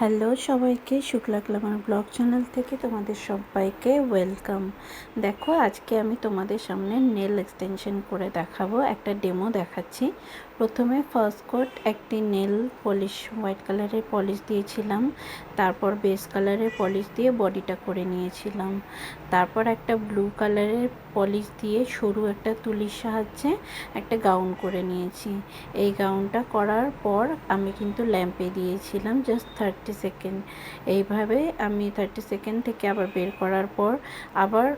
Hello সবাইকে, Shukla Glamour blog channel থেকে তোমাদের সবাইকে ওয়েলকাম। দেখো, আজকে আমি তোমাদের সামনে নেল এক্সটেনশন করে দেখাবো, একটা ডেমো দেখাচ্ছি। প্রথমে ফার্স্ট কোট একটি নেল পলিশ, হোয়াইট কালারের পলিশ দিয়েছিলাম। তারপর বেস কালারের পলিশ দিয়ে বডিটা করে নিয়েছিলাম। তারপর একটা ব্লু কালারের পলিশ দিয়ে সরু একটা তুলির সাহায্যে একটা গাউন করে নিয়েছি। এই গাউনটা করার পর আমি কিন্তু ল্যাম্পে দিয়েছিলাম জাস্ট 30 সেকেন্ড। এইভাবে আমি 30 সেকেন্ড থেকে আবার বের করার পর আবার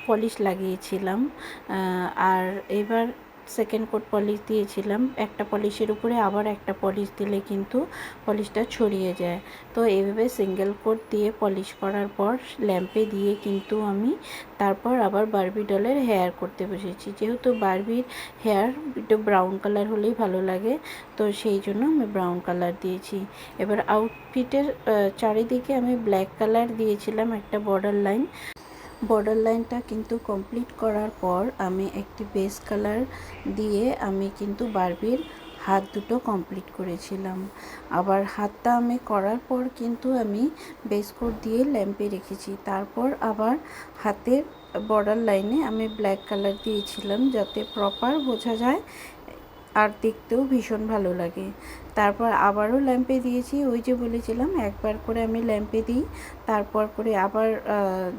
পলিশ লাগিয়েছিলাম। আর এবার সেকেন্ড কোট পলিশ দিয়েছিলাম। একটা পলিশের উপরে আবার একটা পলিশ দিলে কিন্তু পলিশটা ছড়িয়ে যায়। তো এইভাবে সিঙ্গেল কোট দিয়ে পলিশ করার পর ল্যাম্পে দিয়ে কিন্তু আমি তারপর আবার বারবি ডলের হেয়ার করতে বসেছি। যেহেতু বারবির হেয়ার একটু ব্রাউন কালার হলেই ভালো লাগে, তো সেই জন্য আমি ব্রাউন কালার দিয়েছি। এবার আউটফিটের চারিদিকে আমি ব্ল্যাক কালার দিয়েছিলাম একটা বর্ডার লাইনটা কিন্তু কমপ্লিট করার পর আমি একটি বেস কালার দিয়ে আমি কিন্তু বারবির হাত দুটো কমপ্লিট করেছিলাম। আবার হাতটা আমি করার পর কিন্তু আমি বেস কোট দিয়ে ল্যাম্পে রেখেছি। তারপর আবার হাতের বর্ডার লাইনে আমি ব্ল্যাক কালার দিয়েছিলাম যাতে প্রপার বোঝা যায় আর দেখতেও ভীষণ ভালো লাগে। তারপর আবারও ল্যাম্পে দিয়েছি। ওই যে বলেছিলাম একবার করে আমি ল্যাম্পে দিই, তারপর করে আবার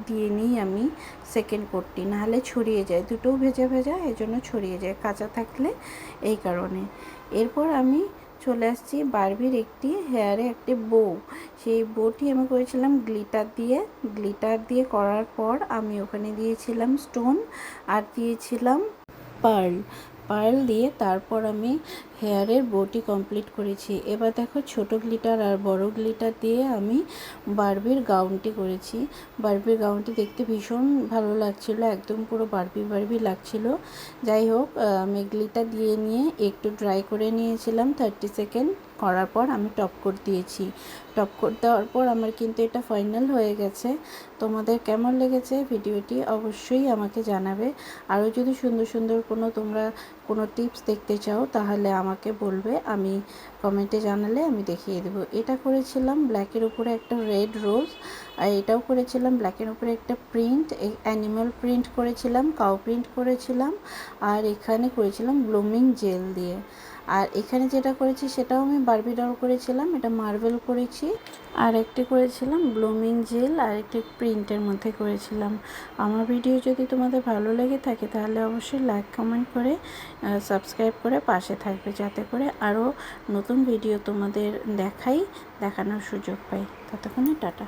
দিয়ে নিই আমি সেকেন্ড কোটটি, নাহলে ছড়িয়ে যায়। দুটোও ভেজা ভেজা, এজন্য ছড়িয়ে যায় কাঁচা থাকলে, এই কারণে। এরপর আমি চলে আসছি বারবির একটি হেয়ারে একটি বো। সেই বোটি আমি করেছিলাম গ্লিটার দিয়ে করার পর আমি ওখানে দিয়েছিলাম স্টোন আর দিয়েছিলাম পার্ল দিয়ে তারপর আমি হেয়ারের বোটি কমপ্লিট করেছি। এবার দেখো, ছোট গ্লিটার আর বড় গ্লিটার দিয়ে আমি বারবির গাউনটি করেছি। বারবির গাউনটি দেখতে ভীষণ ভালো লাগছিল, একদম পুরো বারবি লাগছিল। যাই হোক, আমি গ্লিটার দিয়ে নিয়ে একটু ড্রাই করে নিয়েছিলাম। 30 সেকেন্ড করার পর আমি টপ কোট দিয়েছি। টপ কোট দেওয়ার পর আমার কিন্তু এটা ফাইনাল হয়ে গেছে। তোমাদের কেমন লেগেছে ভিডিওটি অবশ্যই আমাকে জানাবে। আরও যদি সুন্দর সুন্দর তোমরা কোনো টিপস দেখতে চাও তাহলে আমাকে বলবে, আমি কমেন্টে জানালে আমি দেখিয়ে দেবো। এটা করেছিলাম ব্ল্যাকের উপরে একটা রেড রোজ, আর এটাও করেছিলাম ব্ল্যাকের উপরে একটা প্রিন্ট, অ্যানিমাল প্রিন্ট করেছিলাম, কাউ প্রিন্ট করেছিলাম, আর এখানে করেছিলাম ব্লুমিং জেল দিয়ে। আর এখানে যেটা করেছি সেটাও আমি বারবি ডল করেছিলাম, এটা মার্বেল করেছি। আর একটি করেছিলাম ব্লুমিং জেল, আর একটি প্রিন্টের মধ্যে করেছিলাম। আমার ভিডিও যদি তোমাদের ভালো লেগে থাকে তাহলে অবশ্যই লাইক কমেন্ট করে সাবস্ক্রাইব করে পাশে থাকবে, যাতে করে আরও নতুন ভিডিও তোমাদের দেখানোর সুযোগ পাই। ততক্ষণে টাটা।